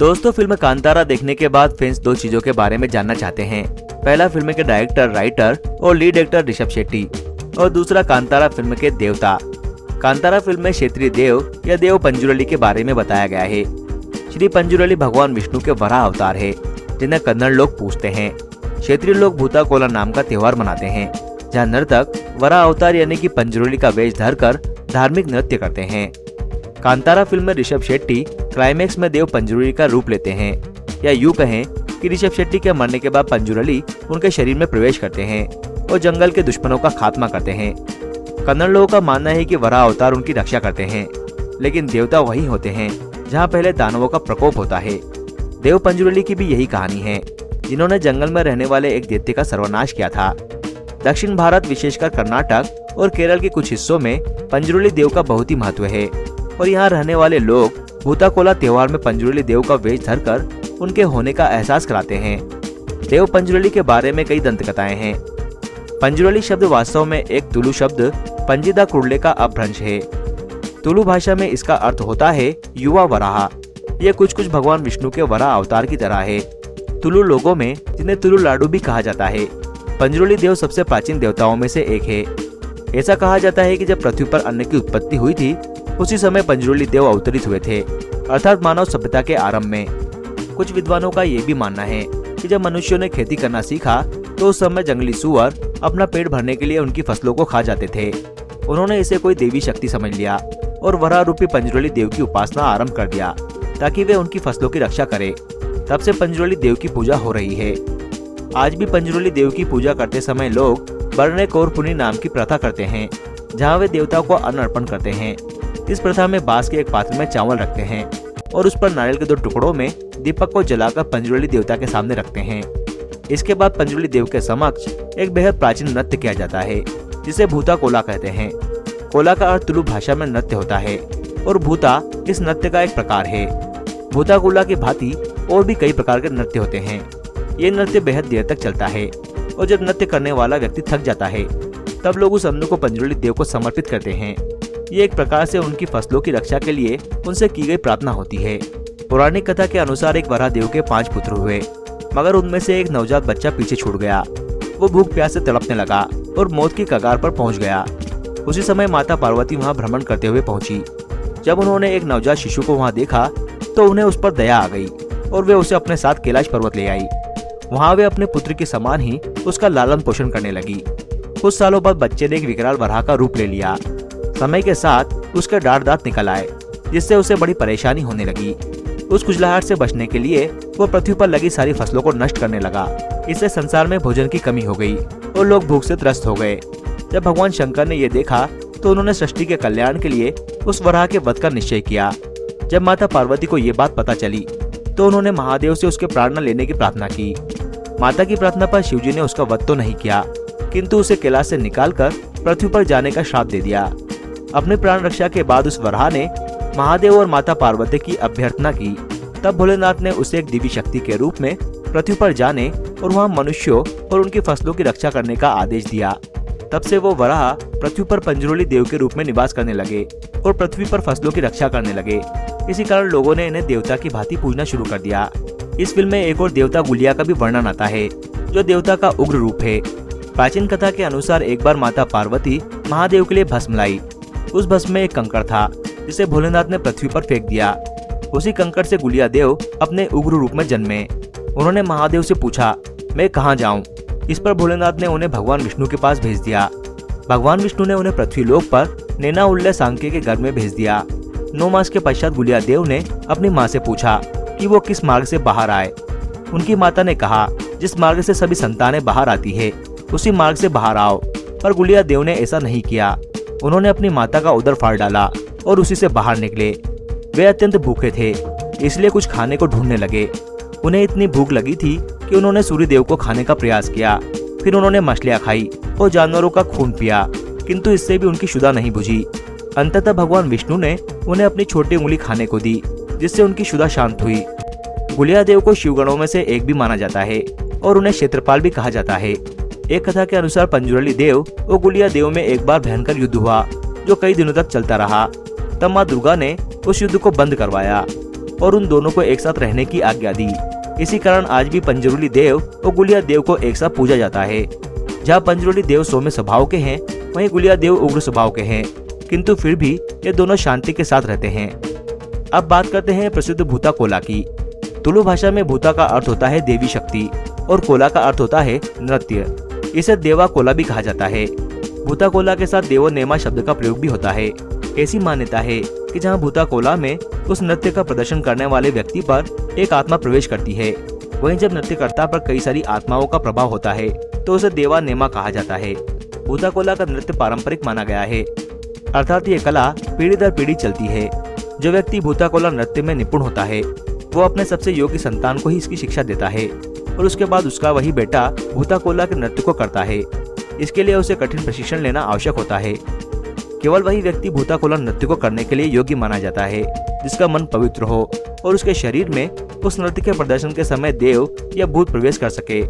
दोस्तों, फिल्म कांतारा देखने के बाद फैंस दो चीजों के बारे में जानना चाहते हैं। पहला, फिल्म के डायरेक्टर, राइटर और लीड एक्टर ऋषभ शेट्टी, और दूसरा कांतारा फिल्म के देवता। कांतारा फिल्म में क्षेत्रीय देव या देव पंजुरली के बारे में बताया गया है। श्री पंजुरली भगवान विष्णु के वराह अवतार है, जिन्हें कन्नड़ लोग पूजते हैं। क्षेत्रीय लोग भूता कोला नाम का त्योहार मनाते हैं, जहाँ नर्तक वराह अवतार यानी कि पंजुरली का वेश धरकर धार्मिक नृत्य करते हैं। कांतारा फिल्म में ऋषभ शेट्टी क्लाइमेक्स में देव पंजुरली का रूप लेते हैं, या यूं कहें कि ऋषभ शेट्टी के मरने के बाद पंजुरली उनके शरीर में प्रवेश करते हैं और जंगल के दुश्मनों का खात्मा करते हैं। कन्नड़ लोगों का मानना है कि वराह अवतार उनकी रक्षा करते हैं, लेकिन देवता वही होते हैं जहां पहले दानवों का प्रकोप होता है। देव पंजुरली की भी यही कहानी है, जिन्होंने जंगल में रहने वाले एक दैत्य का सर्वनाश किया था। दक्षिण भारत, विशेषकर कर्नाटक और केरल के कुछ हिस्सों में पंजुरली देव का बहुत ही महत्व है, और यहाँ रहने वाले लोग भूता कोला त्योहार में पंजुरली देव का वेश धरकर उनके होने का एहसास कराते हैं। देव पंजुरली के बारे में कई दंतकथाएं हैं। पंजुरली शब्द वास्तव में एक तुलु शब्द पंजिदा कुर्ले का अपभ्रंश है। तुलु भाषा में इसका अर्थ होता है युवा वराह। ये कुछ भगवान विष्णु के वराह अवतार की तरह है। तुलु लोगों में, जिन्हें तुलु लाडू भी कहा जाता है, पंजुरली देव सबसे प्राचीन देवताओं में से एक है। ऐसा कहा जाता है कि जब पृथ्वी पर अन्न की उत्पत्ति हुई थी, उसी समय पंजुरली देव अवतरित हुए थे, अर्थात मानव सभ्यता के आरंभ में। कुछ विद्वानों का ये भी मानना है कि जब मनुष्यों ने खेती करना सीखा, तो उस समय जंगली सुअर अपना पेट भरने के लिए उनकी फसलों को खा जाते थे। उन्होंने इसे कोई देवी शक्ति समझ लिया और वराह रूपी पंजुरली देव की उपासना आरंभ कर दिया, ताकि वे उनकी फसलों की रक्षा करे। तब से पंजुरली देव की पूजा हो रही है। आज भी पंजुरली देव की पूजा करते समय लोग बरने कौर पुनी नाम की प्रथा करते हैं, जहाँ वे देवता को अन्न अर्पण करते हैं। इस प्रथा में बांस के एक पात्र में चावल रखते हैं और उस पर नारियल के 2 टुकड़ों में दीपक को जलाकर पंजुरली देवता के सामने रखते हैं। इसके बाद पंजुरली देव के समक्ष एक बेहद प्राचीन नृत्य किया जाता है, जिसे भूता कोला कहते हैं। कोला का अर्थ तुलु भाषा में नृत्य होता है, और भूता इस नृत्य का एक प्रकार है। भूता कोला की भांति और भी कई प्रकार के नृत्य होते हैं। ये नृत्य बेहद देर तक चलता है, और जब नृत्य करने वाला व्यक्ति थक जाता है, तब लोग उस अन्न को पंजुरली देव को समर्पित करते हैं। ये एक प्रकार से उनकी फसलों की रक्षा के लिए उनसे की गई प्रार्थना होती है। पौराणिक कथा के अनुसार एक वराह देव के 5 पुत्र हुए, मगर उनमें से एक नवजात बच्चा पीछे छूट गया। वो भूख प्यास से तड़पने लगा और मौत की कगार पर पहुंच गया। उसी समय माता पार्वती वहां भ्रमण करते हुए पहुंची। जब उन्होंने एक नवजात शिशु को वहां देखा, तो उन्हें उस पर दया आ गई और वे उसे अपने साथ कैलाश पर्वत ले आई। वहाँ वे अपने पुत्र के समान ही उसका लालन पोषण करने लगी। कुछ सालों बाद बच्चे ने एक विकराल वराह का रूप ले लिया। समय के साथ उसके दांत निकल आए, जिससे उसे बड़ी परेशानी होने लगी। उस खुजलाहट से बचने के लिए वो पृथ्वी पर लगी सारी फसलों को नष्ट करने लगा। इससे संसार में भोजन की कमी हो गई और लोग भूख से त्रस्त हो गए। जब भगवान शंकर ने ये देखा, तो उन्होंने सृष्टि के कल्याण के लिए उस वराह के वध का निश्चय किया। जब माता पार्वती को ये बात पता चली, तो उन्होंने महादेव से उसके प्राण न लेने की प्रार्थना की। माता की प्रार्थना पर शिवजी ने उसका वध तो नहीं किया, किंतु उसे कैलाश से निकालकर पृथ्वी पर जाने का श्राप दे दिया। अपने प्राण रक्षा के बाद उस वराह ने महादेव और माता पार्वती की अभ्यर्थना की। तब भोलेनाथ ने उसे एक दिव्य शक्ति के रूप में पृथ्वी पर जाने और वहां मनुष्यों और उनकी फसलों की रक्षा करने का आदेश दिया। तब से वो वराह पृथ्वी पर पंजुरली देव के रूप में निवास करने लगे और पृथ्वी पर फसलों की रक्षा करने लगे। इसी कारण लोगों ने इन्हें देवता की भांति पूजना शुरू कर दिया। इस फिल्म में एक और देवता गुलिया का भी वर्णन आता है, जो देवता का उग्र रूप है। प्राचीन कथा के अनुसार एक बार माता पार्वती महादेव के लिए भस्म लाई। उस भस्म में एक कंकड़ था, जिसे भोलेनाथ ने पृथ्वी पर फेंक दिया। उसी कंकड़ से गुलिया देव अपने उग्र रूप में जन्मे। उन्होंने महादेव से पूछा, मैं कहाँ जाऊँ? इस पर भोलेनाथ ने उन्हें भगवान विष्णु के पास भेज दिया। भगवान विष्णु ने उन्हें पृथ्वी लोक पर नैना उल्ले सांके के घर में भेज दिया। 9 मास के पश्चात गुलिया देव ने अपनी माँ से पूछा कि वो किस मार्ग से बाहर आए। उनकी माता ने कहा, जिस मार्ग से सभी संतानें बाहर आती है, उसी मार्ग से बाहर आओ। पर गुलिया देव ने ऐसा नहीं किया। उन्होंने अपनी माता का उदर फाड़ डाला और उसी से बाहर निकले। वे अत्यंत भूखे थे, इसलिए कुछ खाने को ढूंढने लगे। उन्हें इतनी भूख लगी थी कि उन्होंने सूर्य देव को खाने का प्रयास किया। फिर उन्होंने मछलियां खाई और जानवरों का खून पिया, किंतु इससे भी उनकी क्षुधा नहीं बुझी। अंततः भगवान विष्णु ने उन्हें अपनी छोटी उंगली खाने को दी, जिससे उनकी क्षुधा शांत हुई। गुलिया देव को शिवगणों में से एक भी माना जाता है और उन्हें क्षेत्रपाल भी कहा जाता है। एक कथा के अनुसार पंजुरली देव और गुलिया देव में एक बार भयंकर युद्ध हुआ, जो कई दिनों तक चलता रहा। तब माँ दुर्गा ने उस युद्ध को बंद करवाया और उन दोनों को एक साथ रहने की आज्ञा दी। इसी कारण आज भी पंजरुली देव और गुलिया देव को एक साथ पूजा जाता है। जहाँ पंजरुली देव सौम्य स्वभाव के हैं, वहीं गुलिया देव उग्र स्वभाव के हैं, किंतु फिर भी ये दोनों शांति के साथ रहते हैं। अब बात करते हैं प्रसिद्ध भूता कोला की। तुलु भाषा में भूता का अर्थ होता है देवी शक्ति और कोला का अर्थ होता है नृत्य। इसे देवा कोला भी कहा जाता है। भूता कोला के साथ देवो नेमा शब्द का प्रयोग भी होता है। ऐसी मान्यता है कि जहाँ भूता कोला में उस नृत्य का प्रदर्शन करने वाले व्यक्ति पर एक आत्मा प्रवेश करती है, वहीं जब नृत्यकर्ता पर कई सारी आत्माओं का प्रभाव होता है तो उसे देवा नेमा कहा जाता है। भूता कोला का नृत्य पारंपरिक माना गया है, अर्थात ये कला पीढ़ी दर पीढ़ी चलती है। जो व्यक्ति भूता कोला नृत्य में निपुण होता है वो अपने सबसे योग्य संतान को ही इसकी शिक्षा देता है और उसके बाद उसका वही बेटा भूता कोला के नृत्य को करता है। इसके लिए उसे कठिन प्रशिक्षण लेना आवश्यक होता है। केवल वही व्यक्ति भूता कोला नृत्य को करने के लिए योग्य माना जाता है जिसका मन पवित्र हो और उसके शरीर में उस नृत्य के प्रदर्शन के समय देव या भूत प्रवेश कर सके।